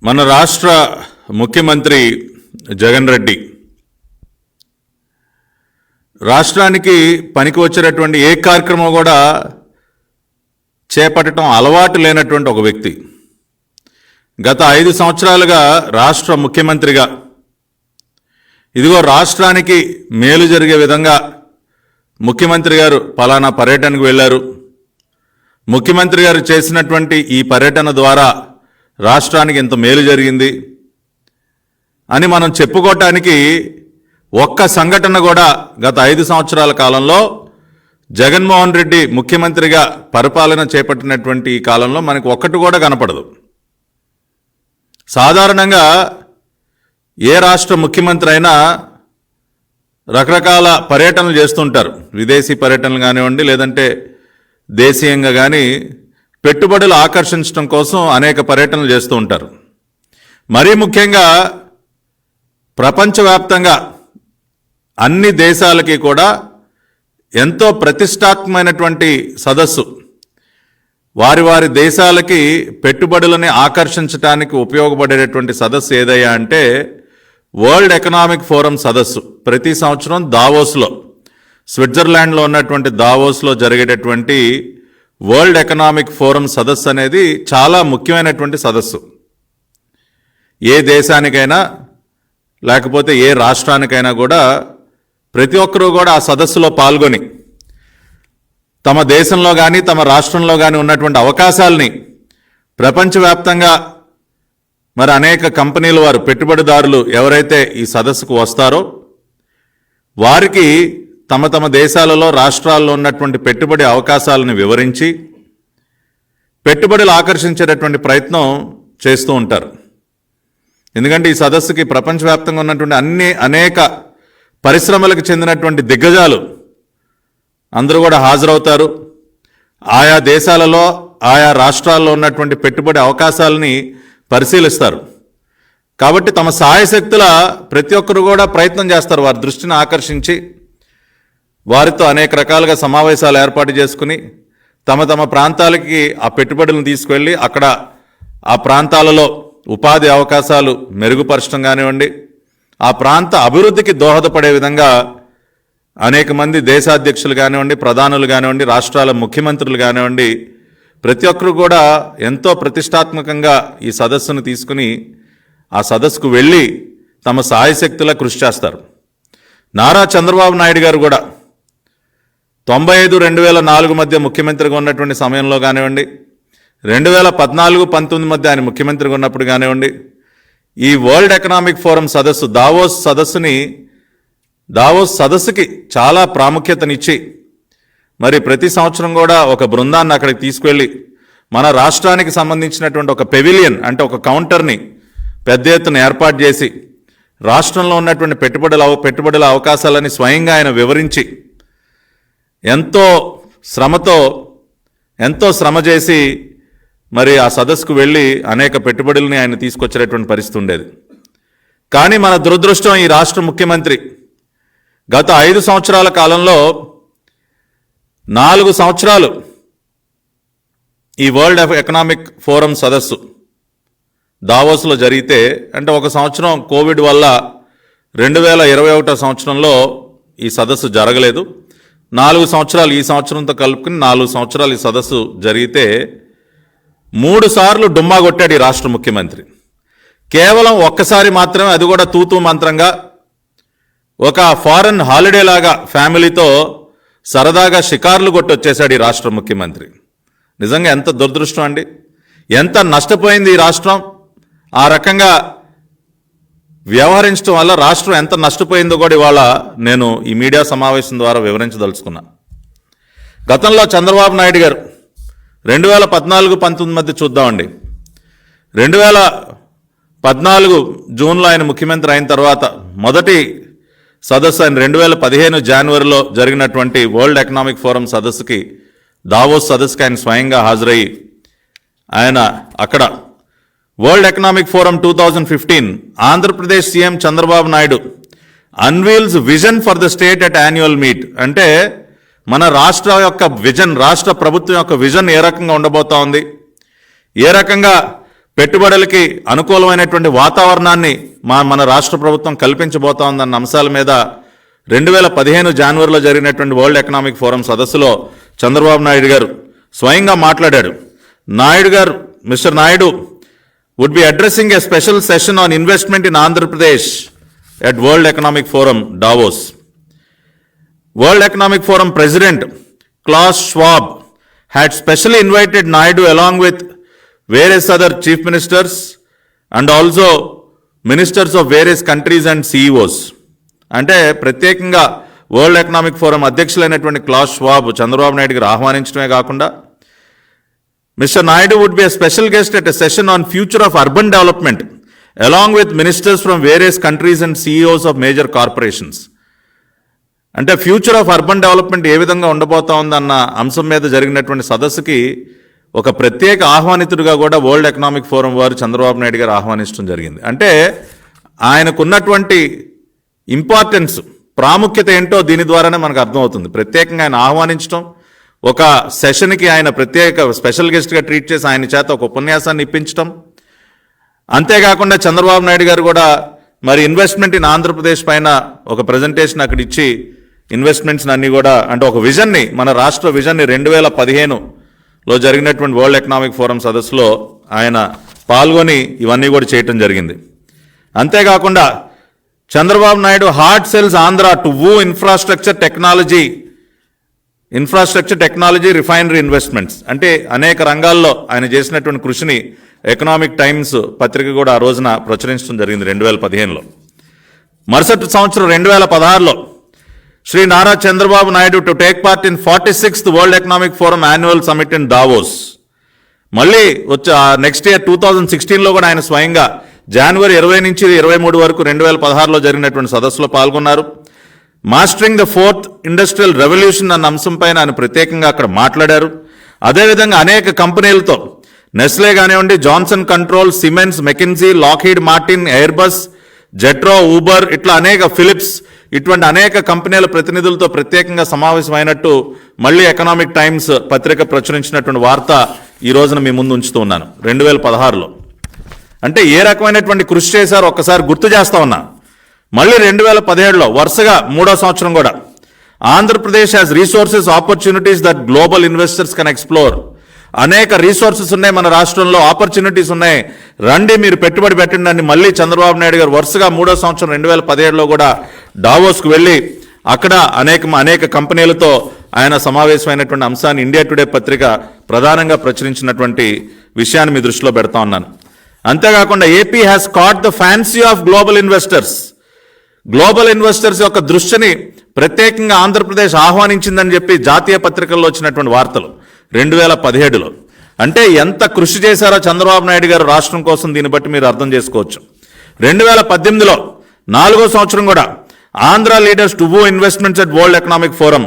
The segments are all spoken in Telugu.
మన రాష్ట్ర ముఖ్యమంత్రి జగన్ రెడ్డి రాష్ట్రానికి పనికి వచ్చేటటువంటి ఏ కార్యక్రమం కూడా చేపట్టడం అలవాటు లేనటువంటి ఒక వ్యక్తి. గత 5 సంవత్సరాలుగా రాష్ట్ర ముఖ్యమంత్రిగా ఇదిగో రాష్ట్రానికి మేలు జరిగే విధంగా ముఖ్యమంత్రి గారు పలానా పర్యటనకు వెళ్ళారు, ముఖ్యమంత్రి గారు చేసినటువంటి ఈ పర్యటన ద్వారా రాష్ట్రానికి ఇంత మేలు జరిగింది అని మనం చెప్పుకోవటానికి ఒక్క సంఘటన కూడా గత 5 సంవత్సరాల కాలంలో జగన్మోహన్ రెడ్డి ముఖ్యమంత్రిగా పరిపాలన చేపట్టినటువంటి ఈ కాలంలో మనకు ఒక్కటి కూడా కనపడదు. సాధారణంగా ఏ రాష్ట్ర ముఖ్యమంత్రి అయినా రకరకాల పర్యటనలు చేస్తుంటారు. విదేశీ పర్యటనలు కానివ్వండి, లేదంటే దేశీయంగా కానీ పెట్టుబడులు ఆకర్షించడం కోసం అనేక పర్యటనలు చేస్తూ ఉంటారు. మరీ ముఖ్యంగా ప్రపంచవ్యాప్తంగా అన్ని దేశాలకి కూడా ఎంతో ప్రతిష్టాత్మకమైనటువంటి సదస్సు, వారి వారి దేశాలకి పెట్టుబడులని ఆకర్షించడానికి ఉపయోగపడేటటువంటి సదస్సు ఏదయ్యా అంటే వరల్డ్ ఎకనామిక్ ఫోరం సదస్సు. ప్రతి సంవత్సరం దావోస్లో, స్విట్జర్లాండ్లో ఉన్నటువంటి దావోస్లో జరిగేటటువంటి వరల్డ్ ఎకనామిక్ ఫోరం సదస్సు అనేది చాలా ముఖ్యమైనటువంటి సదస్సు. ఏ దేశానికైనా లేకపోతే ఏ రాష్ట్రానికైనా కూడా ప్రతి ఒక్కరూ కూడా ఆ సదస్సులో పాల్గొని తమ దేశంలో కానీ తమ రాష్ట్రంలో కానీ ఉన్నటువంటి అవకాశాలని ప్రపంచవ్యాప్తంగా మరి అనేక కంపెనీల వారు, పెట్టుబడిదారులు ఎవరైతే ఈ సదస్సుకు వస్తారో వారికి తమ తమ దేశాలలో రాష్ట్రాల్లో ఉన్నటువంటి పెట్టుబడి అవకాశాలను వివరించి పెట్టుబడులు ఆకర్షించేటటువంటి ప్రయత్నం చేస్తూ ఉంటారు. ఎందుకంటే ఈ సదస్సుకి ప్రపంచవ్యాప్తంగా ఉన్నటువంటి అనేక పరిశ్రమలకు చెందినటువంటి దిగ్గజాలు అందరూ కూడా హాజరవుతారు. ఆయా దేశాలలో ఆయా రాష్ట్రాల్లో ఉన్నటువంటి పెట్టుబడి అవకాశాలని పరిశీలిస్తారు. కాబట్టి తమ సాయశక్తుల ప్రతి ఒక్కరు కూడా ప్రయత్నం చేస్తారు వారి దృష్టిని ఆకర్షించి వారితో అనేక రకాలుగా సమావేశాలు ఏర్పాటు చేసుకుని తమ తమ ప్రాంతాలకి ఆ పెట్టుబడులను తీసుకువెళ్ళి అక్కడ ఆ ప్రాంతాలలో ఉపాధి అవకాశాలు మెరుగుపరచడం కానివ్వండి, ఆ ప్రాంత అభివృద్ధికి దోహదపడే విధంగా అనేక మంది దేశాధ్యక్షులు కానివ్వండి, ప్రధానులు కానివ్వండి, రాష్ట్రాల ముఖ్యమంత్రులు కానివ్వండి, ప్రతి ఒక్కరు కూడా ఎంతో ప్రతిష్టాత్మకంగా ఈ సదస్సును తీసుకుని ఆ సదస్సుకు వెళ్ళి తమ సాయశక్తులా కృషి చేస్తారు. నారా చంద్రబాబు నాయుడు గారు కూడా 95-2004 మధ్య ముఖ్యమంత్రిగా ఉన్నటువంటి సమయంలో కానివ్వండి, 2014-19 మధ్య ఆయన ముఖ్యమంత్రిగా ఉన్నప్పుడు కానివ్వండి, ఈ వరల్డ్ ఎకనామిక్ ఫోరం సదస్సు దావోస్ సదస్సుకి చాలా ప్రాముఖ్యతనిచ్చి మరి ప్రతి సంవత్సరం కూడా ఒక బృందాన్ని అక్కడికి తీసుకువెళ్ళి మన రాష్ట్రానికి సంబంధించినటువంటి ఒక పెవిలియన్ అంటే ఒక కౌంటర్ని పెద్ద ఎత్తున ఏర్పాటు చేసి రాష్ట్రంలో ఉన్నటువంటి పెట్టుబడుల అవకాశాలని స్వయంగా ఆయన వివరించి ఎంతో శ్రమ చేసి మరి ఆ సదస్సుకు వెళ్ళి అనేక పెట్టుబడుల్ని ఆయన తీసుకొచ్చేటటువంటి పరిస్థితి ఉండేది. కానీ మన దురదృష్టం, ఈ రాష్ట్ర ముఖ్యమంత్రి గత 5 సంవత్సరాల కాలంలో 4 సంవత్సరాలు ఈ వరల్డ్ ఎకనామిక్ ఫోరం సదస్సు దావోస్లో జరిగితే, అంటే ఒక సంవత్సరం కోవిడ్ వల్ల 2021 సంవత్సరంలో ఈ సదస్సు జరగలేదు. 4 సంవత్సరాలు ఈ సంవత్సరంతో కలుపుకుని 4 సంవత్సరాలు ఈ సదస్సు జరిగితే 3 సార్లు డుమ్మా కొట్టాడు ఈ రాష్ట్ర ముఖ్యమంత్రి. కేవలం ఒక్కసారి మాత్రమే, అది కూడా తూతూ మంత్రంగా ఒక ఫారెన్ హాలిడే లాగా ఫ్యామిలీతో సరదాగా షికార్లు కొట్టొచ్చేశాడు ఈ రాష్ట్ర ముఖ్యమంత్రి. నిజంగా ఎంత దురదృష్టం అండి! ఎంత నష్టపోయింది ఈ రాష్ట్రం. ఆ రకంగా వ్యవహరించడం వల్ల రాష్ట్రం ఎంత నష్టపోయిందో కూడా ఇవాళ నేను ఈ మీడియా సమావేశం ద్వారా వివరించదలుచుకున్నా. గతంలో చంద్రబాబు నాయుడు గారు 2014-19 మధ్య చూద్దామండి. 2014 జూన్లో ఆయన ముఖ్యమంత్రి అయిన తర్వాత మొదటి సదస్సు ఆయన 2015 జనవరిలో జరిగినటువంటి వరల్డ్ ఎకనామిక్ ఫోరం సదస్సుకి, దావోస్ సదస్సుకి ఆయన స్వయంగా హాజరయ్యి ఆయన అక్కడ world economic forum 2015 Andhra Pradesh CM Chandrababu Naidu unveils vision for the state at annual meet అంటే మన రాష్ట్ర యొక్క విజన్, రాష్ట్ర ప్రభుత్వం యొక్క విజన్ ఏ రకంగా ఉండబోతా ఉంది, ఏ రకంగా పెట్టుబడులకి అనుకూలమైనటువంటి వాతావరణాన్ని మన రాష్ట్ర ప్రభుత్వం కల్పించబోతోందన్న అంశాల మీద 2015 జనవరిలో జరిగినటువంటి వరల్డ్ ఎకనామిక్ ఫోరం సదస్సులో చంద్రబాబు నాయుడు గారు స్వయంగా మాట్లాడాడు. Mister Naidu would be addressing a special session on investment in Andhra Pradesh at World Economic Forum, Davos. World Economic Forum President Klaus Schwab had specially invited Naidu along with various other chief ministers and also ministers of various countries and CEOs. అంటే ప్రత్యేకంగా వరల్డ్ ఎకనామిక్ ఫోరం అధ్యక్షులైనటువంటి క్లాస్ ష్వాబ్ చంద్రబాబు నాయుడు గారు ఆహ్వానించడమే కాకుండా mister Naidu would be a special guest at a session on future of urban development along with ministers from various countries and CEOs of major corporations. అంటే ఫ్యూచర్ ఆఫ్ అర్బన్ డెవలప్మెంట్ ఏ విధంగా ఉండబోతా ఉందన్న అంశం మీద జరిగినటువంటి సదస్సుకి ఒక ప్రత్యేక ఆహ్వానితుడిగా కూడా వరల్డ్ ఎకనామిక్ ఫోరం వారు చంద్రబాబు నాయుడు గారు ఆహ్వానించడం జరిగింది. అంటే ఆయనకున్నటువంటి ఇంపార్టెన్స్, ప్రాముఖ్యత ఏంటో దీని ద్వారానే మనకు అర్థమవుతుంది. ప్రత్యేకంగా ఆయన ఆహ్వానించడం, ఒక సెషన్కి ఆయన ప్రత్యేక స్పెషల్ గెస్ట్గా ట్రీట్ చేసి ఆయన చేత ఒక ఉపన్యాసాన్ని ఇప్పించడం, అంతేకాకుండా చంద్రబాబు నాయుడు గారు కూడా మరి ఇన్వెస్ట్మెంట్ ఇన్ ఆంధ్రప్రదేశ్ పైన ఒక ప్రజెంటేషన్ అక్కడ ఇచ్చి ఇన్వెస్ట్మెంట్స్ అన్నీ కూడా అంటే ఒక విజన్ని, మన రాష్ట్ర విజన్ని 2015లో జరిగినటువంటి వరల్డ్ ఎకనామిక్ ఫోరం సదస్సులో ఆయన పాల్గొని ఇవన్నీ కూడా చేయటం జరిగింది. అంతేకాకుండా Chandrababu Naidu hard sells Andhra to woo infrastructure technology refinery investments. అంటే అనేక రంగాల్లో ఆయన చేసినటువంటి కృషిని ఎకనామిక్ టైమ్స్ పత్రిక కూడా ఆ రోజున ప్రచురించడం జరిగింది 2015లో. మరుసటి సంవత్సరం 2016లో Shri Nara Chandrababu Naidu to take part in 46th world economic forum annual summit in Davos. మళ్ళీ నెక్స్ట్ ఇయర్ 2016లో కూడా ఆయన స్వయంగా జనవరి 20 నుంచి 23 వరకు 2016లో జరిగినటువంటి సదస్సులో పాల్గొన్నారు. Mastering the 4th industrial revolution అన్న అంశంపైన ఆయన ప్రత్యేకంగా అక్కడ మాట్లాడారు. అదేవిధంగా అనేక కంపెనీలతో నెస్లే కానివ్వండి, Johnson Control, Siemens, McKinsey, Lockheed Martin, Airbus, JETRO, Uber, ఇట్లా అనేక ఫిలిప్స్, ఇటువంటి అనేక కంపెనీల ప్రతినిధులతో ప్రత్యేకంగా సమావేశమైనట్టు మళ్ళీ ఎకనామిక్ టైమ్స్ పత్రిక ప్రచురించినటువంటి వార్త ఈ రోజున మీ ముందు ఉంచుతూ ఉన్నాను 2016లో. అంటే ఏ రకమైనటువంటి కృషి చేశారో ఒక్కసారి గుర్తు చేస్తా ఉన్నా. మళ్ళీ 2017లో వరుసగా 3వ సంవత్సరం కూడా Andhra Pradesh has resources opportunities that global investors can explore. అనేక రీసోర్సెస్ ఉన్నాయి మన రాష్ట్రంలో, ఆపర్చునిటీస్ ఉన్నాయి, రండి మీరు పెట్టుబడి పెట్టండి అని మళ్ళీ చంద్రబాబు నాయుడు గారు వరుసగా 3వ సంవత్సరం 2017లో కూడా డావోస్కు వెళ్ళి అక్కడ అనేక కంపెనీలతో ఆయన సమావేశమైనటువంటి అంశాన్ని ఇండియా టుడే పత్రిక ప్రధానంగా ప్రచురించినటువంటి విషయాన్ని మీ దృష్టిలో పెడతా ఉన్నాను. అంతేకాకుండా AP has caught the fancy of global investors యొక్క దృష్టిని ప్రత్యేకంగా ఆంధ్రప్రదేశ్ ఆహ్వానించిందని చెప్పి జాతీయ పత్రికల్లో వచ్చినటువంటి వార్తలు 2017లో. అంటే ఎంత కృషి చేశారో చంద్రబాబు నాయుడు గారు రాష్ట్రం కోసం దీన్ని బట్టి మీరు అర్థం చేసుకోవచ్చు. 2018లో 4వ సంవత్సరం కూడా Andhra leaders to woo investments at World economic Forum.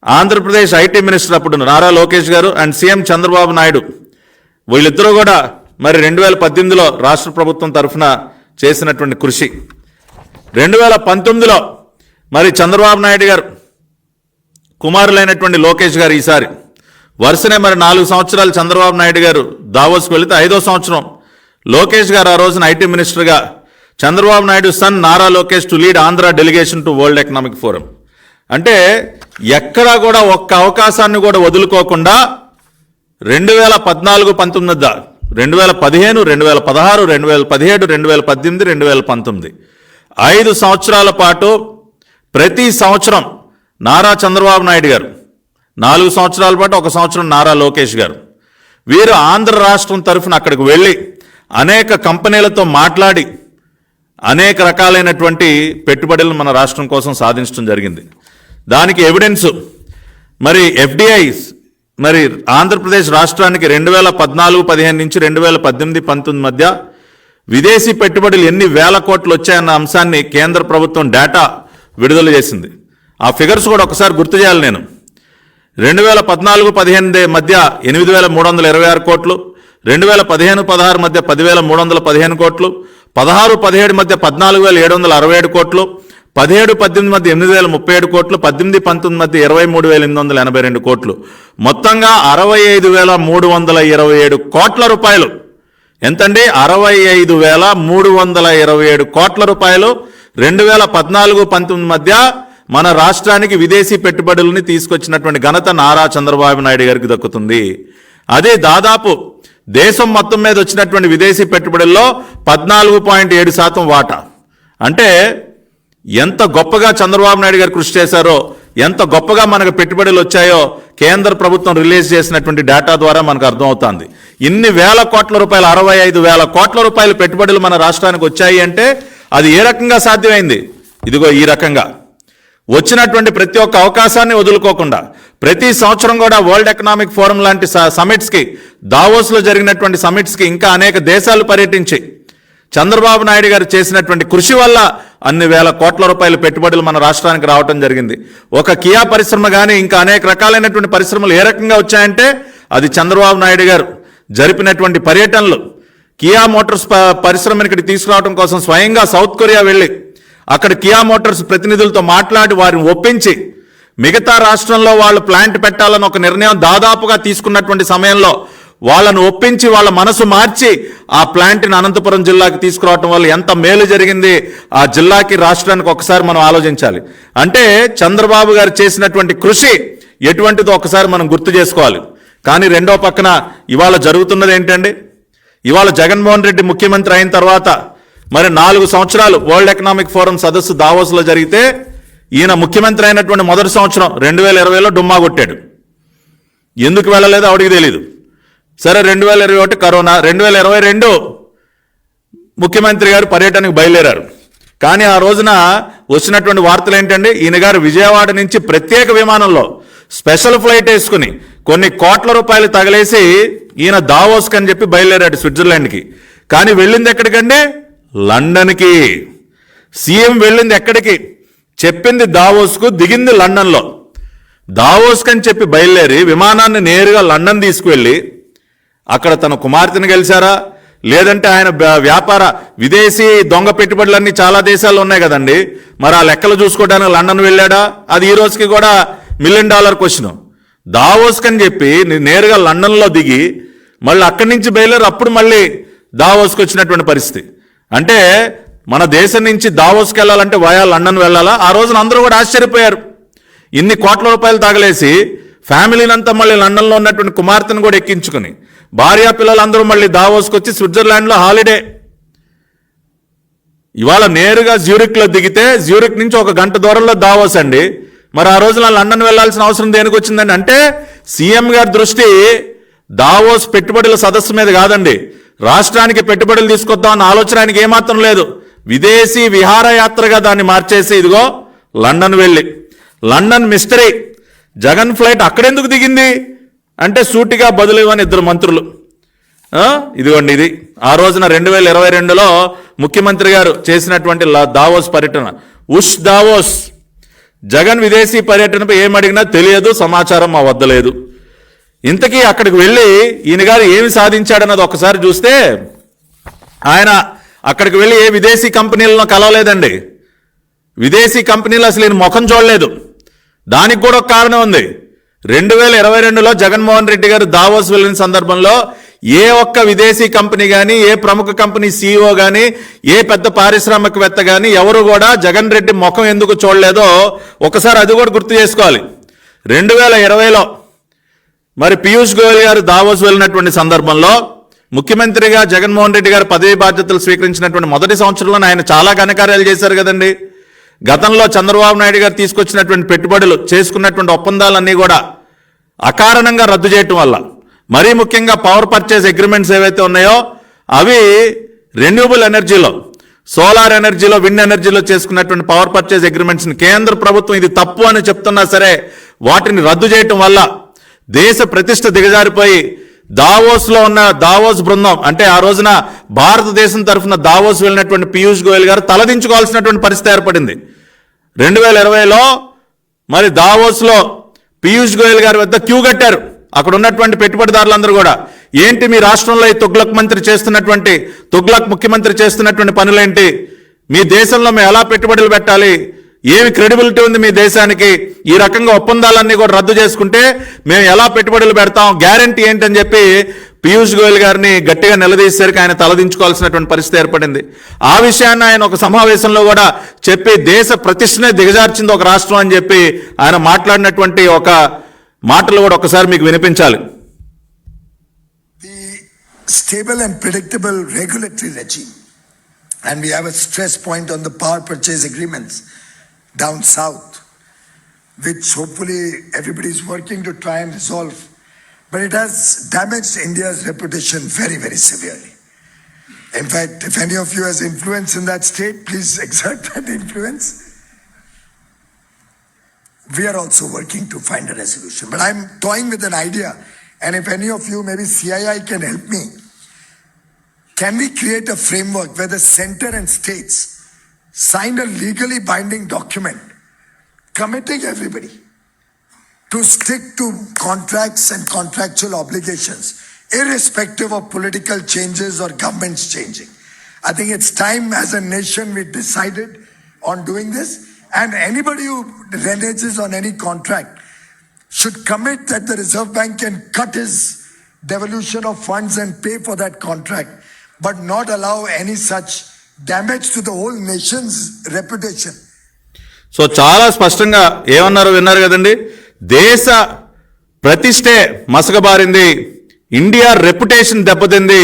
Andhra Pradesh IT minister అప్పుడు నారా లోకేష్ గారు అండ్ సీఎం చంద్రబాబు నాయుడు వీళ్ళిద్దరూ కూడా మరి 2018లో రాష్ట్ర ప్రభుత్వం తరఫున చేసినటువంటి కృషి. 2019లో మరి చంద్రబాబు నాయుడు గారు కుమారులైనటువంటి లోకేష్ గారు ఈసారి వరుసనే మరి 4 సంవత్సరాలు చంద్రబాబు నాయుడు గారు దావోస్కు వెళితే 5వ సంవత్సరం లోకేష్ గారు ఆ రోజున ఐటీ మినిస్టర్గా Chandrababu Naidu son Nara Lokesh to lead Andhra delegation to World economic Forum. అంటే ఎక్కడా కూడా ఒక్క అవకాశాన్ని కూడా వదులుకోకుండా 2014-19 2015, 2016, 2017, 2018, 2019 5 సంవత్సరాల పాటు ప్రతి సంవత్సరం నారా చంద్రబాబు నాయుడు గారు, 4 సంవత్సరాల పాటు 1 సంవత్సరం నారా లోకేష్ గారు, వీరు ఆంధ్ర రాష్ట్రం తరఫున అక్కడికి వెళ్ళి అనేక కంపెనీలతో మాట్లాడి అనేక రకాలైనటువంటి పెట్టుబడులను మన రాష్ట్రం కోసం సాధించడం జరిగింది. దానికి ఎవిడెన్స్ మరి ఎఫ్డిఐస్ మరి ఆంధ్రప్రదేశ్ రాష్ట్రానికి 2014-15 నుంచి 2018-19 మధ్య విదేశీ పెట్టుబడులు ఎన్ని వేల కోట్లు వచ్చాయన్న అంశాన్ని కేంద్ర ప్రభుత్వం డేటా విడుదల చేసింది. ఆ ఫిగర్స్ కూడా ఒకసారి గుర్తు చేయాలి నేను. 2014-15 మధ్య 8,326 కోట్లు, 2015-16 మధ్య 10,315 కోట్లు, 16-17 మధ్య 14,767 కోట్లు, 17-18 మధ్య 8,037 కోట్లు, 18-19 మధ్య 23,882 కోట్లు, మొత్తంగా 65,327 కోట్ల రూపాయలు ఎంతండి? 65,327 కోట్ల రూపాయలు 2014-19 మధ్య మన రాష్ట్రానికి విదేశీ పెట్టుబడులని తీసుకొచ్చినటువంటి ఘనత నారా చంద్రబాబు నాయుడు గారికి దక్కుతుంది. అదే దాదాపు దేశం మొత్తం మీద వచ్చినటువంటి విదేశీ పెట్టుబడుల్లో 14.7% వాటా. అంటే ఎంత గొప్పగా చంద్రబాబు నాయుడు గారు కృషి చేశారో, ఎంత గొప్పగా మనకు పెట్టుబడులు వచ్చాయో కేంద్ర ప్రభుత్వం రిలీజ్ చేసినటువంటి డేటా ద్వారా మనకు అర్థమవుతుంది. ఇన్ని వేల కోట్ల రూపాయలు, 65,000 కోట్ల రూపాయలు పెట్టుబడులు మన రాష్ట్రానికి వచ్చాయి అంటే అది ఏ రకంగా సాధ్యమైంది? ఇదిగో ఈ రకంగా వచ్చినటువంటి ప్రతి ఒక్క అవకాశాన్ని వదులుకోకుండా ప్రతి సంవత్సరం కూడా వరల్డ్ ఎకనామిక్ ఫోరం లాంటి సమిట్స్కి, దావోస్లో జరిగినటువంటి సమిట్స్కి, ఇంకా అనేక దేశాలు పర్యటించి చంద్రబాబు నాయుడు గారు చేసినటువంటి కృషి వల్ల అన్ని వేల కోట్ల రూపాయల పెట్టుబడులు మన రాష్ట్రానికి రావటం జరిగింది. ఒక కియా పరిశ్రమ కానీ ఇంకా అనేక రకాలైనటువంటి పరిశ్రమలు ఏ రకంగా వచ్చాయంటే అది చంద్రబాబు నాయుడు గారు జరిపినటువంటి పర్యటనలు. కియా మోటార్స్ పరిశ్రమని ఇక్కడికి తీసుకురావడం కోసం స్వయంగా సౌత్ కొరియా వెళ్ళి అక్కడ కియా మోటార్స్ ప్రతినిధులతో మాట్లాడి వారిని ఒప్పించి మిగతా రాష్ట్రంలో వాళ్ళు ప్లాంట్ పెట్టాలని ఒక నిర్ణయం దాదాపుగా తీసుకున్నటువంటి సమయంలో వాళ్ళను ఒప్పించి వాళ్ళ మనసు మార్చి ఆ ప్లాంట్ని అనంతపురం జిల్లాకి తీసుకురావటం వల్ల ఎంత మేలు జరిగింది ఆ జిల్లాకి, రాష్ట్రానికి ఒకసారి మనం ఆలోచించాలి. అంటే చంద్రబాబు గారు చేసినటువంటి కృషి ఎటువంటిదో ఒకసారి మనం గుర్తు చేసుకోవాలి. కానీ రెండో పక్కన ఇవాళ జరుగుతున్నది ఏంటండి? ఇవాళ జగన్మోహన్ రెడ్డి ముఖ్యమంత్రి అయిన తర్వాత మరి 4 సంవత్సరాలు వరల్డ్ ఎకనామిక్ ఫోరం సదస్సు దావోస్లో జరిగితే ఈయన ముఖ్యమంత్రి అయినటువంటి మొదటి సంవత్సరం 2020లో డుమ్మా కొట్టాడు. ఎందుకు వెళ్ళలేదు ఆవిడికి తెలియదు. సరే 2021 కరోనా, 2022 ముఖ్యమంత్రి గారు పర్యటనకు బయలుదేరారు. కానీ ఆ రోజున వచ్చినటువంటి వార్తలు ఏంటంటే ఈయన గారు విజయవాడ నుంచి ప్రత్యేక విమానంలో స్పెషల్ ఫ్లైట్ వేసుకుని కొన్ని కోట్ల రూపాయలు తగలేసి ఈయన దావోస్కి అని చెప్పి బయలుదేరాడు స్విట్జర్లాండ్కి. కానీ వెళ్ళింది ఎక్కడికండి? లండన్కి. సీఎం వెళ్ళింది ఎక్కడికి? చెప్పింది దావోస్కు, దిగింది లండన్లో. దావోస్కి అని చెప్పి బయలుదేరి విమానాన్ని నేరుగా లండన్ తీసుకువెళ్ళి అక్కడ తన కుమార్తెను కలిశారా, లేదంటే ఆయన వ్యాపార విదేశీ దొంగ పెట్టుబడులన్నీ చాలా దేశాల్లో ఉన్నాయి కదండి, మరి ఆ లెక్కలు చూసుకోవడానికి లండన్ వెళ్ళాడా? అది ఈ రోజుకి కూడా $1 మిలియన్ క్వశ్చన్. దావోస్కి అని చెప్పి నేరుగా లండన్లో దిగి మళ్ళీ అక్కడి నుంచి బయలుదేరి అప్పుడు మళ్ళీ దావోస్కి వచ్చినటువంటి పరిస్థితి. అంటే మన దేశం నుంచి దావోస్కి వెళ్ళాలంటే వయా లండన్ వెళ్ళాలా? ఆ రోజున అందరూ కూడా ఆశ్చర్యపోయారు. ఇన్ని కోట్ల రూపాయలు తగలేసి ఫ్యామిలీని అంతా మళ్ళీ లండన్లో ఉన్నటువంటి కుమార్తెను కూడా ఎక్కించుకుని భార్యా పిల్లలందరూ మళ్ళీ దావోస్కి వచ్చి స్విట్జర్లాండ్లో హాలిడే. ఇవాళ నేరుగా జ్యూరిక్లో దిగితే జ్యూరిక్ నుంచి 1 గంట దూరంలో దావోస్ అండి. మరి ఆ రోజున లండన్ వెళ్లాల్సిన అవసరం దేనికి వచ్చిందండి? అంటే సీఎం గారి దృష్టి దావోస్ పెట్టుబడుల సదస్సు మీద కాదండి, రాష్ట్రానికి పెట్టుబడులు తీసుకొద్దామన్న ఆలోచన ఆయనకి ఏమాత్రం లేదు. విదేశీ విహారయాత్రగా దాన్ని మార్చేసి ఇదిగో లండన్ వెళ్ళి లండన్ మిస్టరీ జగన్ ఫ్లైట్ అక్కడెందుకు దిగింది అంటే సూటిగా బదులు ఇవ్వని 2 మంత్రులు. ఇదిగోండి ఇది ఆ రోజున 2022లో ముఖ్యమంత్రి గారు చేసినటువంటి దావోస్ పర్యటన. ఉష్ దావోస్. జగన్ విదేశీ పర్యటనపై ఏమడిగినా తెలియదు, సమాచారం మా వద్ద లేదు. ఇంతకీ అక్కడికి వెళ్ళి ఈయన గారు ఏమి సాధించాడన్నది ఒకసారి చూస్తే ఆయన అక్కడికి వెళ్ళి ఏ విదేశీ కంపెనీలను కలవలేదండి. విదేశీ కంపెనీలు అసలు ఈయన ముఖం చూడలేదు. దానికి కూడా ఒక కారణం ఉంది. 2022లో జగన్మోహన్ రెడ్డి గారు దావోస్ వెళ్ళిన సందర్భంలో ఏ ఒక్క విదేశీ కంపెనీ కానీ, ఏ ప్రముఖ కంపెనీ సీఈఓ కానీ, ఏ పెద్ద పారిశ్రామికవేత్త కానీ ఎవరు కూడా జగన్ రెడ్డి ముఖం ఎందుకు చూడలేదో ఒకసారి అది కూడా గుర్తు చేసుకోవాలి. 2020లో మరి పీయూష్ గోయల్ గారు దావోస్ వెళ్ళినటువంటి సందర్భంలో ముఖ్యమంత్రిగా జగన్మోహన్ రెడ్డి గారు పదవి బాధ్యతలు స్వీకరించినటువంటి మొదటి సంవత్సరంలో ఆయన చాలా ఘనకార్యాలు చేశారు కదండి. గతంలో చంద్రబాబు నాయుడు గారు తీసుకొచ్చినటువంటి పెట్టుబడులు, చేసుకున్నటువంటి ఒప్పందాలన్నీ కూడా అకారణంగా రద్దు చేయటం వల్ల, మరీ ముఖ్యంగా పవర్ పర్చేజ్ అగ్రిమెంట్స్ ఏవైతే ఉన్నాయో అవి రెన్యూబుల్ ఎనర్జీలో, సోలార్ ఎనర్జీలో, విండ్ ఎనర్జీలో చేసుకున్నటువంటి పవర్ పర్చేజ్ అగ్రిమెంట్స్ని కేంద్ర ప్రభుత్వం ఇది తప్పు అని చెప్తున్నా సరే వాటిని రద్దు చేయటం వల్ల దేశ ప్రతిష్ట దిగజారిపోయి దావోస్లో ఉన్న దావోస్ బృందం అంటే ఆ రోజున భారతదేశం తరఫున దావోస్ వెళ్ళినటువంటి పీయూష్ గోయల్ గారు తలదించుకోవాల్సినటువంటి పరిస్థితి ఏర్పడింది. 2020లో మరి దావోస్లో పీయూష్ గోయల్ గారి వద్ద క్యూ కట్టారు అక్కడ ఉన్నటువంటి పెట్టుబడిదారులందరూ కూడా. ఏంటి మీ రాష్ట్రంలో ఈ తుగ్లక్ ముఖ్యమంత్రి చేస్తున్నటువంటి పనులేంటి? మీ దేశంలో మేము ఎలా పెట్టుబడులు పెట్టాలి? ఏమి క్రెడిబిలిటీ ఉంది మీ దేశానికి? ఈ రకంగా ఒప్పందాలన్నీ కూడా రద్దు చేసుకుంటే మేము ఎలా పెట్టుబడులు పెడతాం? గ్యారంటీ ఏంటని చెప్పి పీయూష్ గోయల్ గారిని గట్టిగా నిలదీసేసరికి ఆయన తలదించుకోవాల్సినటువంటి పరిస్థితి ఏర్పడింది. ఆ విషయాన్ని ఆయన ఒక సమావేశంలో కూడా చెప్పి దేశ ప్రతిష్టనే దిగజార్చింది ఒక రాష్ట్రం అని చెప్పి ఆయన మాట్లాడినటువంటి ఒక మాటలు కూడా ఒకసారి మీకు వినిపించాలి. Stable and predictable regulatory regime, and we have a stress point on the power purchase agreements down south, which hopefully everybody is working to try and resolve, but it has damaged India's reputation very, very severely. In fact, if any of you has influence in that state, please exert that influence. We are also working to find a resolution, but I'm toying with an idea. And if any of you, maybe CII, can help me, can we create a framework where the center and states sign a legally binding document committing everybody to stick to contracts and contractual obligations, irrespective of political changes or governments changing? I think it's time as a nation we decided on doing this, and anybody who reneges on any contract should commit that the Reserve Bank can cut his devolution of funds and pay for that contract, but not allow any such damage to the whole nation's reputation. So చాలా స్పష్టంగా ఏమన్నారు విన్నారు కదండి. దేశ ప్రతిష్టే మసకబారింది, ఇండియా రెప్యుటేషన్ దెబ్బతింది.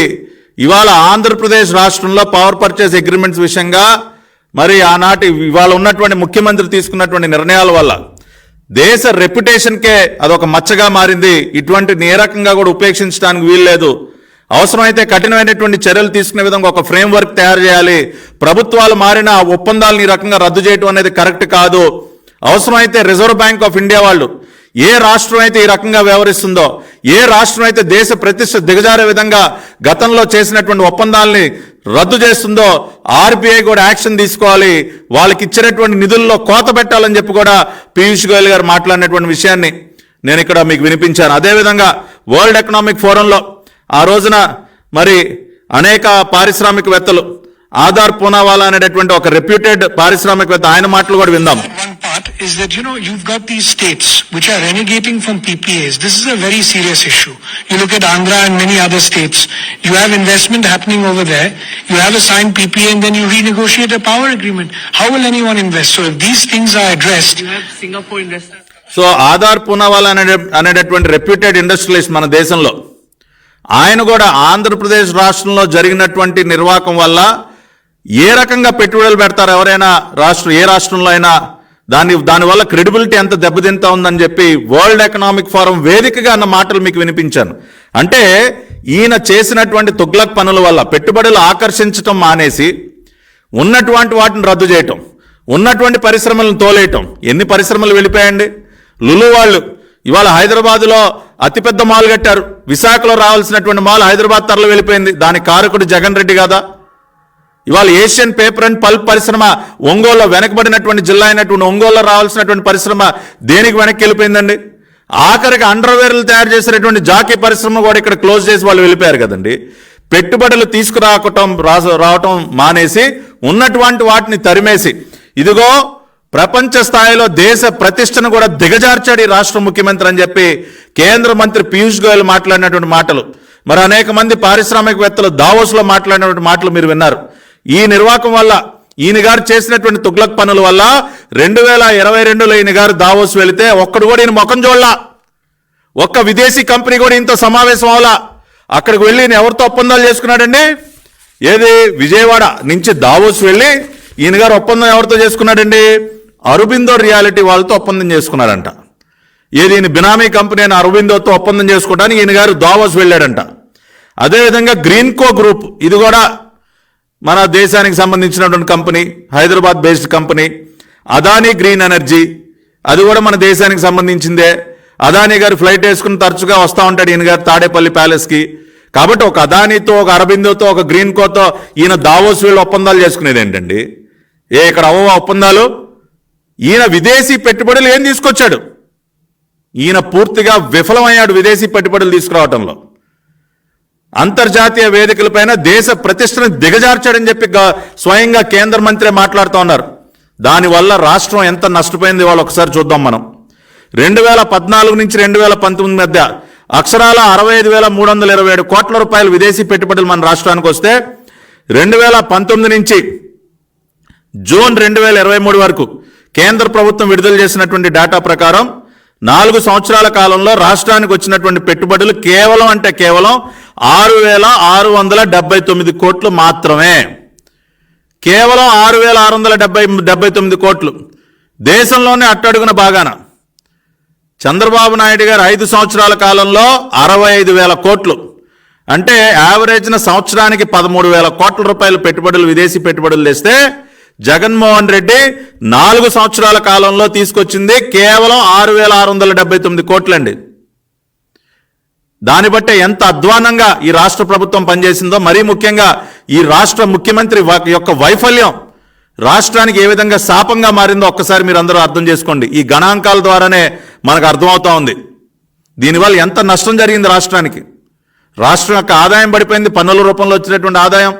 ఇవాళ ఆంధ్రప్రదేశ్ రాష్ట్రంలో పవర్ పర్చేస్ అగ్రిమెంట్స్ విషయంగా మరి ఆనాటి ఇవాళ ఉన్నటువంటి ముఖ్యమంత్రి తీసుకున్నటువంటి నిర్ణయాల వల్ల దేశ రెప్యుటేషన్కే అదొక మచ్చగా మారింది. ఇటువంటి ఏ రకంగా కూడా ఉపేక్షించడానికి వీల్లేదు. అవసరమైతే కఠినమైనటువంటి చర్యలు తీసుకునే విధంగా ఒక ఫ్రేమ్వర్క్ తయారు చేయాలి. ప్రభుత్వాలు మారిన ఒప్పందాలను ఈ రకంగా రద్దు చేయడం అనేది కరెక్ట్ కాదు. అవసరమైతే రిజర్వ్ బ్యాంక్ ఆఫ్ ఇండియా వాళ్ళు ఏ రాష్ట్రం అయితే ఈ రకంగా వ్యవహరిస్తుందో, ఏ రాష్ట్రం అయితే దేశ ప్రతిష్ట దిగజారే విధంగా గతంలో చేసినటువంటి ఒప్పందాలని రద్దు చేస్తుందో ఆర్బీఐ కూడా యాక్షన్ తీసుకోవాలి, వాళ్ళకి ఇచ్చినటువంటి నిధుల్లో కోత పెట్టాలని చెప్పి కూడా పీయూష్ గోయల్ గారు మాట్లాడినటువంటి విషయాన్ని నేను ఇక్కడ మీకు వినిపించాను. అదేవిధంగా వరల్డ్ ఎకనామిక్ ఫోరంలో ఆ రోజున మరి అనేక పారిశ్రామికవేత్తలు ఆధార్ పూనావాలా అనేటటువంటి ఒక రెప్యూటెడ్ పారిశ్రామికవేత్త ఆయన మాటలు కూడా విందాం. One part is that you've got these states which are renegating from PPAs. This is a very serious issue. You look at Andhra and many other states. You have investment happening over there. You have a signed PPA and then you renegotiate a power agreement. How will anyone invest? So if these things are addressed, you have Singapore investors. So Aadhaar Poonawalla అనేటటువంటి రెప్యూటెడ్ ఇండస్ట్రియలిస్ట్ మన దేశంలో ఆయన కూడా ఆంధ్రప్రదేశ్ రాష్ట్రంలో జరిగినటువంటి నిర్వాకం వల్ల ఏ రకంగా పెట్టుబడులు పెడతారు ఎవరైనా ఏ రాష్ట్రంలో అయినా దానివల్ల క్రెడిబిలిటీ ఎంత దెబ్బతింతా ఉందని చెప్పి వరల్డ్ ఎకనామిక్ ఫోరం వేదికగా అన్న మాటలు మీకు వినిపించాను. అంటే ఈయన చేసినటువంటి తుగ్లక్ పనుల వల్ల పెట్టుబడులు ఆకర్షించటం మానేసి ఉన్నటువంటి వాటిని రద్దు చేయటం, ఉన్నటువంటి పరిశ్రమలను తోలేయటం. ఎన్ని పరిశ్రమలు వెళ్ళిపోయండి. లులు వాళ్ళు ఇవాళ హైదరాబాద్లో అతిపెద్ద మాల్ కట్టారు. విశాఖలో రావాల్సినటువంటి మాల్ హైదరాబాద్ తరలి వెళ్ళిపోయింది. దానికి కారకుడు జగన్ రెడ్డి కదా. ఇవాళ ఏషియన్ పేపర్ అండ్ పల్ప్ పరిశ్రమ ఒంగోలులో వెనకబడినటువంటి జిల్లా అయినటువంటి ఒంగోలులో రావాల్సినటువంటి పరిశ్రమ దేనికి వెనక్కి వెళ్ళిపోయిందండి. ఆఖరికి అండర్వేర్లు తయారు చేసినటువంటి జాకీ పరిశ్రమ కూడా ఇక్కడ క్లోజ్ చేసి వాళ్ళు వెళ్ళిపోయారు కదండి. పెట్టుబడులు రావటం మానేసి ఉన్నటువంటి వాటిని తరిమేసి ఇదిగో ప్రపంచ స్థాయిలో దేశ ప్రతిష్టను కూడా దిగజార్చాడు ఈ రాష్ట్ర ముఖ్యమంత్రి అని చెప్పి కేంద్ర మంత్రి పీయూష్ గోయల్ మాట్లాడినటువంటి మాటలు, మరి అనేక మంది పారిశ్రామికవేత్తలు దావోస్లో మాట్లాడినటువంటి మాటలు మీరు విన్నారు. ఈ నిర్వాకం వల్ల ఈయన గారు చేసినటువంటి తుగ్లక్ పనుల వల్ల 2022లో ఈయన గారు దావోస్ వెళితే ఒక్కడు కూడా ఈయన ముఖం చూడలా. ఒక్క విదేశీ కంపెనీ కూడా ఇంత సమావేశం అవలా. అక్కడికి వెళ్ళి ఈయన ఎవరితో ఒప్పందాలు చేసుకున్నాడండి? ఏది విజయవాడ నుంచి దావోస్ వెళ్ళి ఈయన గారు ఒప్పందం ఎవరితో చేసుకున్నాడండి? అరబిందో రియాలిటీ వాళ్ళతో ఒప్పందం చేసుకున్నాడంట. ఏది ఈయన బినామీ కంపెనీ అయిన అరబిందోతో ఒప్పందం చేసుకోవడానికి ఈయన గారు దావోస్ వెళ్ళాడంట. అదేవిధంగా గ్రీన్కో గ్రూప్, ఇది కూడా మన దేశానికి సంబంధించినటువంటి company, Hyderabad based company. Adani green energy, అది కూడా మన దేశానికి సంబంధించిందే. అదానీ గారు ఫ్లైట్ వేసుకుని తరచుగా వస్తూ ఉంటాడు ఈయన గారు తాడేపల్లి ప్యాలెస్కి. కాబట్టి ఒక అదానీతో, ఒక అరబిందోతో, ఒక గ్రీన్కోతో ఈయన దావోస్ వీళ్ళు ఒప్పందాలు చేసుకునేది ఏంటండి? ఇక్కడ ఒప్పందాలు. ఈయన విదేశీ పెట్టుబడులు ఏం తీసుకొచ్చాడు? ఈయన పూర్తిగా విఫలమయ్యాడు విదేశీ పెట్టుబడులు తీసుకురావడంలో. అంతర్జాతీయ వేదికలపైన దేశ ప్రతిష్టను దిగజార్చాడని చెప్పి స్వయంగా కేంద్ర మంత్రి మాట్లాడుతూ ఉన్నారు. దానివల్ల రాష్ట్రం ఎంత నష్టపోయింది వాళ్ళు ఒకసారి చూద్దాం మనం. 2014 నుంచి 2019 మధ్య అక్షరాల 65,327 కోట్ల రూపాయలు విదేశీ పెట్టుబడులు మన రాష్ట్రానికి వస్తే 2019 నుంచి జూన్ 2023 వరకు కేంద్ర ప్రభుత్వం విడుదల చేసినటువంటి డేటా ప్రకారం 4 సంవత్సరాల కాలంలో రాష్ట్రానికి వచ్చినటువంటి పెట్టుబడులు కేవలం 6,679 కోట్లు మాత్రమే. కేవలం 6,679 కోట్లు. దేశంలోనే అట్టడుగున బాగాన. చంద్రబాబు నాయుడు గారు 5 సంవత్సరాల కాలంలో 65,000 కోట్లు, అంటే యావరేజ్న సంవత్సరానికి 13,000 కోట్ల రూపాయలు పెట్టుబడులు విదేశీ పెట్టుబడులు తెస్తే జగన్మోహన్ రెడ్డి 4 సంవత్సరాల కాలంలో తీసుకొచ్చింది కేవలం 6,679 కోట్లండి. దాన్ని బట్టే ఎంత అధ్వానంగా ఈ రాష్ట్ర ప్రభుత్వం పనిచేసిందో, మరీ ముఖ్యంగా ఈ రాష్ట్ర ముఖ్యమంత్రి యొక్క వైఫల్యం రాష్ట్రానికి ఏ విధంగా శాపంగా మారిందో ఒక్కసారి మీరు అందరూ అర్థం చేసుకోండి. ఈ గణాంకాల ద్వారానే మనకు అర్థమవుతా ఉంది దీనివల్ల ఎంత నష్టం జరిగింది రాష్ట్రానికి. రాష్ట్రం యొక్క ఆదాయం పడిపోయింది, పన్నుల రూపంలో వచ్చినటువంటి ఆదాయం,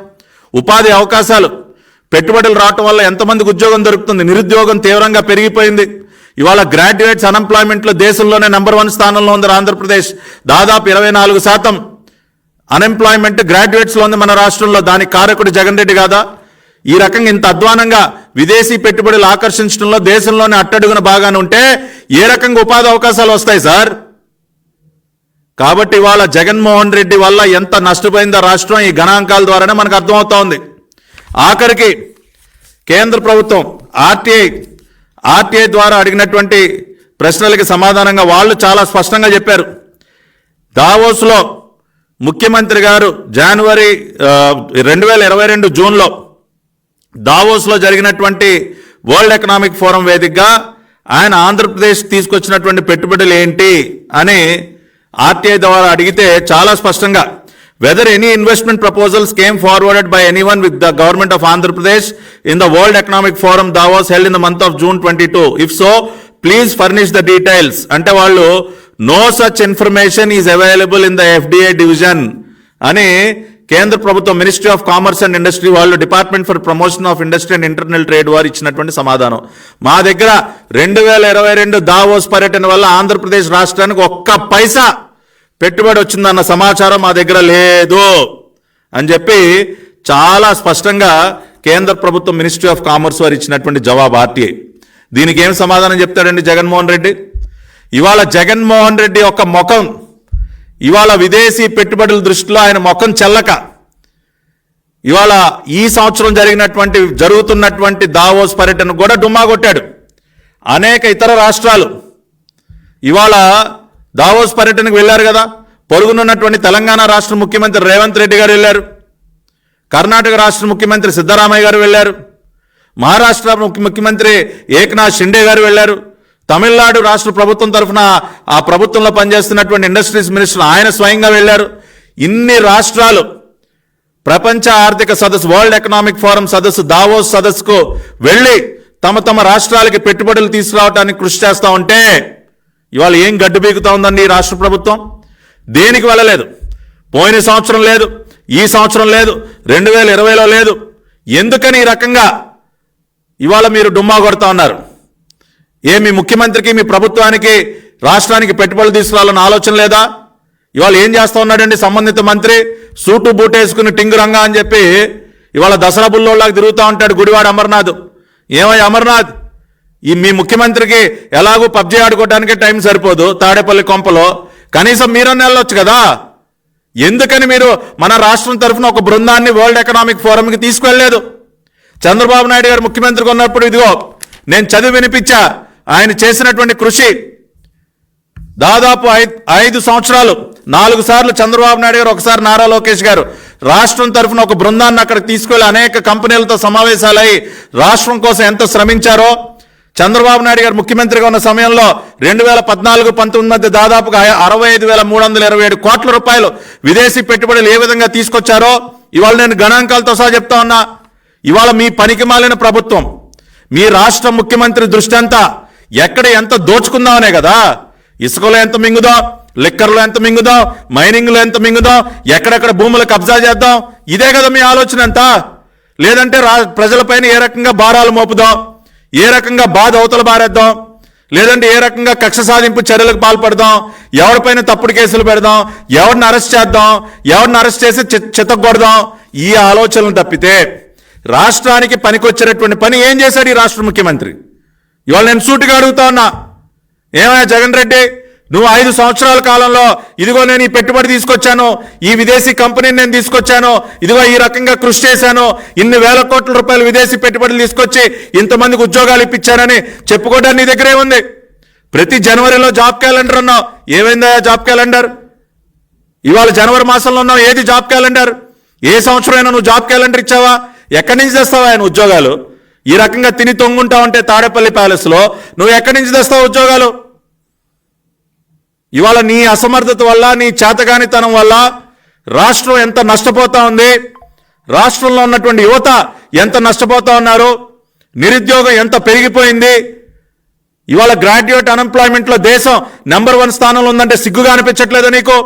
ఉపాధి అవకాశాలు, పెట్టుబడులు రావటం వల్ల ఎంతమందికి ఉద్యోగం దొరుకుతుంది, నిరుద్యోగం తీవ్రంగా పెరిగిపోయింది. ఇవాళ గ్రాడ్యుయేట్స్ అన్ఎంప్లాయ్మెంట్లో దేశంలోనే నెంబర్ 1 స్థానంలో ఉంది ఆంధ్రప్రదేశ్. దాదాపు 24% అన్ఎంప్లాయ్మెంట్ గ్రాడ్యుయేట్స్లో ఉంది మన రాష్ట్రంలో. దానికి కారకుడు జగన్ రెడ్డి కాదా? ఈ రకంగా ఇంత అధ్వానంగా విదేశీ పెట్టుబడులు ఆకర్షించడంలో దేశంలోనే అట్టడుగున బాగానే ఉంటే ఏ రకంగా ఉపాధి అవకాశాలు వస్తాయి సార్? కాబట్టి ఇవాళ జగన్మోహన్ రెడ్డి వల్ల ఎంత నష్టపోయిందో రాష్ట్రం ఈ గణాంకాల ద్వారానే మనకు అర్థమవుతా ఉంది. ఆఖరికి కేంద్ర ప్రభుత్వం ఆర్టీఐ ద్వారా అడిగినటువంటి ప్రశ్నలకి సమాధానంగా వాళ్ళు చాలా స్పష్టంగా చెప్పారు. దావోస్లో ముఖ్యమంత్రి గారు జనవరి 2022 జూన్లో దావోస్లో జరిగినటువంటి వరల్డ్ ఎకనామిక్ ఫోరం వేదికగా ఆయన ఆంధ్రప్రదేశ్ తీసుకొచ్చినటువంటి పెట్టుబడులు ఏంటి అని ఆర్టీఐ ద్వారా అడిగితే చాలా స్పష్టంగా whether any investment proposals came forwarded by anyone with the government of Andhra Pradesh in the World Economic Forum Davos held in the month of June 22. If so, please furnish the details. అంటే వాళ్ళు no such information is available in the FDA division అని కేంద్ర ప్రభుత్వం ministry of commerce and industry వాళ్ళు department for promotion of industry and internal trade వారు ఇచ్చినటువంటి సమాధానం. మా దగ్గర 2022 దావోస్ పర్యటన వల్ల ఆంధ్రప్రదేశ్ రాష్ట్రానికి ఒక్క పైసా పెట్టుబడి వచ్చిందన్న సమాచారం మా దగ్గర లేదు అని చెప్పి చాలా స్పష్టంగా కేంద్ర ప్రభుత్వం మినిస్ట్రీ ఆఫ్ కామర్స్ వారు ఇచ్చినటువంటి జవాబు ఆర్టీఐ. దీనికి ఏం సమాధానం చెప్తాడండి జగన్మోహన్ రెడ్డి? ఇవాళ జగన్మోహన్ రెడ్డి యొక్క ముఖం ఇవాళ విదేశీ పెట్టుబడుల దృష్టిలో ఆయన ముఖం చెల్లక ఇవాళ ఈ సంవత్సరం జరుగుతున్నటువంటి దావోస్ పర్యటన కూడా డుమ్మా కొట్టాడు. అనేక ఇతర రాష్ట్రాలు ఇవాళ దావోస్ పర్యటనకు వెళ్ళారు కదా. పొరుగునున్నటువంటి తెలంగాణ రాష్ట్ర ముఖ్యమంత్రి రేవంత్ రెడ్డి గారు వెళ్ళారు, కర్ణాటక రాష్ట్ర ముఖ్యమంత్రి సిద్ధరామయ్య గారు వెళ్ళారు, మహారాష్ట్ర ముఖ్యమంత్రి ఏక్నాథ్ షిండే గారు వెళ్ళారు, తమిళనాడు రాష్ట్ర ప్రభుత్వం తరఫున ఆ ప్రభుత్వంలో పనిచేస్తున్నటువంటి ఇండస్ట్రీస్ మినిస్టర్ ఆయన స్వయంగా వెళ్ళారు. ఇన్ని రాష్ట్రాలు ప్రపంచ ఆర్థిక సదస్సు వరల్డ్ ఎకనామిక్ ఫోరం సదస్సు దావోస్ సదస్సుకు వెళ్ళి తమ రాష్ట్రాలకి పెట్టుబడులు తీసుకురావడానికి కృషి చేస్తూ ఉంటే ఇవాళ ఏం గడ్డు బీగుతా ఉందండి ఈ రాష్ట్ర ప్రభుత్వం? దేనికి వెళ్ళలేదు. పోయిన సంవత్సరం లేదు, ఈ సంవత్సరం లేదు, 2020లో లేదు. ఎందుకని ఈ రకంగా ఇవాళ మీరు డుమ్మా కొడతా ఉన్నారు? మీ ముఖ్యమంత్రికి మీ ప్రభుత్వానికి రాష్ట్రానికి పెట్టుబడులు తీసుకురావాలన్న ఆలోచన లేదా? ఇవాళ ఏం చేస్తా ఉన్నాడండి సంబంధిత మంత్రి? సూటు బూటేసుకుని టింగురంగా అని చెప్పి ఇవాళ దసరా బుల్లోలాగా తిరుగుతూ ఉంటాడు గుడివాడ అమర్నాథ్. ఏమయ్య అమర్నాథ్, మీ ముఖ్యమంత్రికి ఎలాగూ పబ్జీ ఆడుకోవడానికే టైం సరిపోదు తాడేపల్లి కొంపలో, కనీసం మీరన్నా వెళ్ళొచ్చు కదా. ఎందుకని మీరు మన రాష్ట్రం తరఫున ఒక బృందాన్ని వరల్డ్ ఎకనామిక్ ఫోరంకి తీసుకువెళ్ళలేదు? చంద్రబాబు నాయుడు గారు ముఖ్యమంత్రిగా ఉన్నప్పుడు ఇదిగో నేను చదివి వినిపించా ఆయన చేసినటువంటి కృషి. దాదాపు 5 సంవత్సరాలు 4 సార్లు చంద్రబాబు నాయుడు గారు, ఒకసారి నారా లోకేష్ గారు రాష్ట్రం తరఫున ఒక బృందాన్ని అక్కడికి తీసుకెళ్లి అనేక కంపెనీలతో సమావేశాలై రాష్ట్రం కోసం ఎంత శ్రమించారో. చంద్రబాబు నాయుడు గారు ముఖ్యమంత్రిగా ఉన్న సమయంలో 2014-19 మధ్య దాదాపుగా 65,327 కోట్ల రూపాయలు విదేశీ పెట్టుబడులు ఏ విధంగా తీసుకొచ్చారో ఇవాళ నేను గణాంకాలతో సహా చెప్తా ఉన్నా. ఇవాళ మీ పనికిమాలిన ప్రభుత్వం, మీ రాష్ట్ర ముఖ్యమంత్రి దృష్టి అంతా ఎక్కడ ఎంత దోచుకుందామనే కదా. ఇసుకలో ఎంత మింగుదాం, లిక్కర్లో ఎంత మింగుదాం, మైనింగ్లో ఎంత మింగుదాం, ఎక్కడెక్కడ భూములు కబ్జా చేద్దాం, ఇదే కదా మీ ఆలోచన అంతా. లేదంటే ప్రజలపైన ఏ రకంగా భారాలు మోపుదాం, ఏ రకంగా బాధ అవతల బారేద్దాం, లేదంటే ఏ రకంగా కక్ష సాధింపు చర్యలకు పాల్పడదాం, ఎవరిపైన తప్పుడు కేసులు పెడదాం, ఎవరిని అరెస్ట్ చేద్దాం, ఎవరిని అరెస్ట్ చేసి చితగొడదాం, ఈ ఆలోచనలు తప్పితే రాష్ట్రానికి పనికొచ్చేటటువంటి పని ఏం చేశాడు ఈ రాష్ట్ర ముఖ్యమంత్రి? ఇవాళ నేను సూటిగా అడుగుతా ఉన్నా, ఏమయ్యా జగన్ రెడ్డి, నువ్వు 5 సంవత్సరాల కాలంలో ఇదిగో నేను ఈ పెట్టుబడి తీసుకొచ్చాను, ఈ విదేశీ కంపెనీని నేను తీసుకొచ్చాను, ఇదిగో ఈ రకంగా కృషి చేశాను, ఇన్ని వేల కోట్ల రూపాయలు విదేశీ పెట్టుబడులు తీసుకొచ్చి ఇంతమందికి ఉద్యోగాలు ఇప్పించానని చెప్పుకోవడానికి నీ దగ్గరే ఉంది. ప్రతి జనవరిలో జాబ్ క్యాలెండర్ అన్నావు, ఏమైందా జాబ్ క్యాలెండర్? ఇవాళ జనవరి మాసంలో ఉన్నావు, ఏది జాబ్ క్యాలెండర్? ఏ సంవత్సరమైనా నువ్వు జాబ్ క్యాలెండర్ ఇచ్చావా? ఎక్కడి నుంచి తెస్తావా ఆయన ఉద్యోగాలు? ఈ రకంగా తిని తొంగుంటా ఉంటే తాడేపల్లి ప్యాలెస్లో నువ్వు ఎక్కడి నుంచి తెస్తావు ఉద్యోగాలు? ఇవాళ నీ అసమర్థత వల్ల, నీ చేతగానితనం వల్ల రాష్ట్రం ఎంత నష్టపోతా ఉంది, రాష్ట్రంలో ఉన్నటువంటి యువత ఎంత నష్టపోతా ఉన్నారు, నిరుద్యోగం ఎంత పెరిగిపోయింది. ఇవాళ గ్రాడ్యుయేట్ అన్ఎంప్లాయ్మెంట్లో దేశం నెంబర్ 1 స్థానంలో ఉందంటే సిగ్గుగా అనిపించట్లేదా నీకు?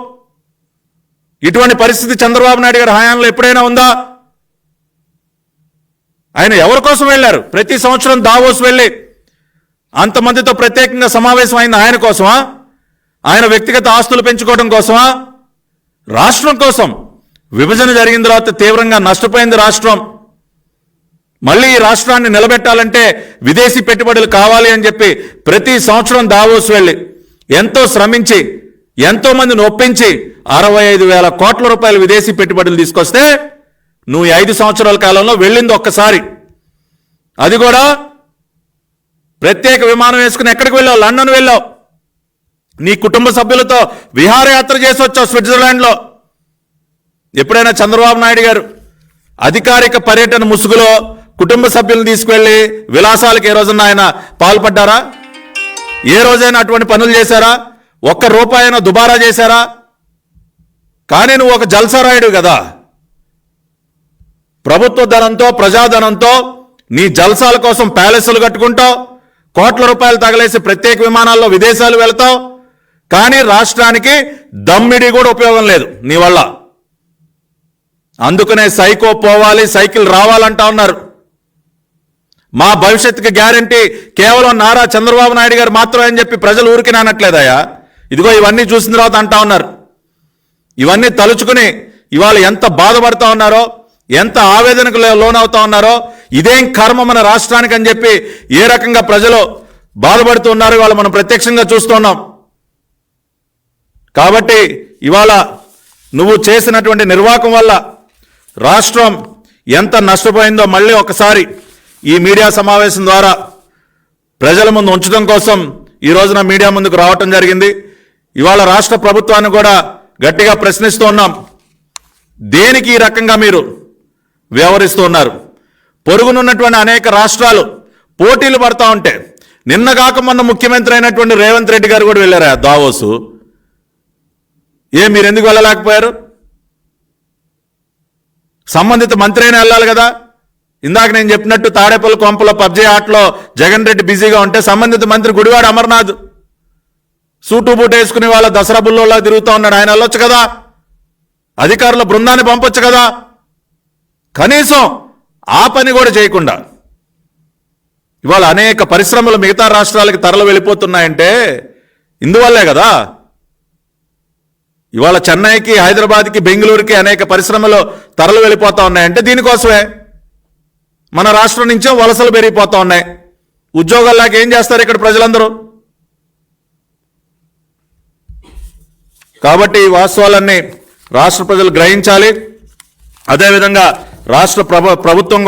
ఇటువంటి పరిస్థితి చంద్రబాబు నాయుడు గారి హయాంలో ఎప్పుడైనా ఉందా? ఆయన ఎవరి కోసం వెళ్ళారు? ప్రతి సంవత్సరం దావోస్ వెళ్ళి అంతమందితో ప్రత్యేకంగా సమావేశం అయింది ఆయన కోసమా? ఆయన వ్యక్తిగత ఆస్తులు పెంచుకోవడం కోసమా? రాష్ట్రం కోసం. విభజన జరిగిన తర్వాత తీవ్రంగా నష్టపోయింది రాష్ట్రం. మళ్ళీ ఈ రాష్ట్రాన్ని నిలబెట్టాలంటే విదేశీ పెట్టుబడులు కావాలి అని చెప్పి ప్రతి సంవత్సరం దావోస్ వెళ్ళి ఎంతో శ్రమించి ఎంతో మందిని ఒప్పించి 65,000 కోట్ల రూపాయలు విదేశీ పెట్టుబడులు తీసుకొస్తే నువ్వు 5 సంవత్సరాల కాలంలో వెళ్ళింది ఒక్కసారి. అది కూడా ప్రత్యేక విమానం వేసుకుని ఎక్కడికి వెళ్ళావు? లండన్ వెళ్ళావు. నీ కుటుంబ సభ్యులతో విహారయాత్ర చేసి వచ్చావు స్విట్జర్లాండ్లో. ఎప్పుడైనా చంద్రబాబు నాయుడు గారు అధికారిక పర్యటన ముసుగులో కుటుంబ సభ్యులను తీసుకువెళ్ళి విలాసాలకు ఏ రోజున ఆయన పాల్పడ్డారా? ఏ రోజైనా అటువంటి పనులు చేశారా? ఒక్క రూపాయైనా దుబారా చేశారా? కానీ నువ్వు ఒక జల్సారాయుడు కదా. ప్రభుత్వ ధనంతో, ప్రజాధనంతో నీ జల్సాల కోసం ప్యాలెస్లు కట్టుకుంటావు, కోట్ల రూపాయలు తగలేసి ప్రత్యేక విమానాల్లో విదేశాలు వెళ్తావు. కానీ రాష్ట్రానికి దమ్మిడి కూడా ఉపయోగం లేదు నీ వల్ల. అందుకనే సైకో పోవాలి, సైకిల్ రావాలంటా ఉన్నారు. మా భవిష్యత్తుకి గ్యారంటీ కేవలం నారా చంద్రబాబు నాయుడు గారు మాత్రమే అని చెప్పి ప్రజలు ఊరికి నానట్లేదయా. ఇదిగో ఇవన్నీ చూసిన తర్వాత అంటా ఉన్నారు. ఇవన్నీ తలుచుకుని ఇవాళ ఎంత బాధపడతా ఉన్నారో, ఎంత ఆవేదనకు లోనవుతా ఉన్నారో, ఇదేం కర్మ మన రాష్ట్రానికి అని చెప్పి ఏ రకంగా ప్రజలు బాధపడుతూ ఉన్నారో ఇవాళ మనం ప్రత్యక్షంగా చూస్తున్నాం. కాబట్టి ఇవాళ నువ్వు చేసినటువంటి నిర్వాహకం వల్ల రాష్ట్రం ఎంత నష్టపోయిందో మళ్ళీ ఒకసారి ఈ మీడియా సమావేశం ద్వారా ప్రజల ముందు ఉంచడం కోసం ఈ రోజున మీడియా ముందుకు రావటం జరిగింది. ఇవాళ రాష్ట్ర ప్రభుత్వాన్ని కూడా గట్టిగా ప్రశ్నిస్తూ ఉన్నాం. దేనికి ఈ రకంగా మీరు వ్యవహరిస్తూ ఉన్నారు? పొరుగునున్నటువంటి అనేక రాష్ట్రాలు పోటీలు పడతా ఉంటే నిన్నగాక మొన్న ముఖ్యమంత్రి అయినటువంటి రేవంత్ రెడ్డి గారు కూడా వెళ్ళారా దావోసు? మీరు ఎందుకు వెళ్ళలేకపోయారు? సంబంధిత మంత్రి అయినా వెళ్ళాలి కదా. ఇందాక నేను చెప్పినట్టు తాడేపల్లి కొంపలో పబ్జీ ఆటలో జగన్ రెడ్డి బిజీగా ఉంటే సంబంధిత మంత్రి గుడివాడ అమర్నాథ్ సూటు బూట్ వేసుకుని వాళ్ళ దసరా బుల్లోలా తిరుగుతూ ఉన్నాడు. ఆయన వెళ్ళొచ్చు కదా, అధికారుల బృందాన్ని పంపొచ్చు కదా. కనీసం ఆ పని కూడా చేయకుండా ఇవాళ అనేక పరిశ్రమలు మిగతా రాష్ట్రాలకి తరలి వెళ్ళిపోతున్నాయంటే ఇందువల్లే కదా. ఇవాళ చెన్నైకి, హైదరాబాద్కి, బెంగళూరుకి అనేక పరిశ్రమలు తరలి వెళ్ళిపోతా ఉన్నాయంటే దీనికోసమే. మన రాష్ట్రం నుంచే వలసలు పెరిగిపోతా ఉన్నాయి. ఉద్యోగాల్లాగా ఏం చేస్తారు ఇక్కడ ప్రజలందరూ? కాబట్టి ఈ వాస్తవాలన్నీ రాష్ట్ర ప్రజలు గ్రహించాలి. అదేవిధంగా రాష్ట్ర ప్రభుత్వం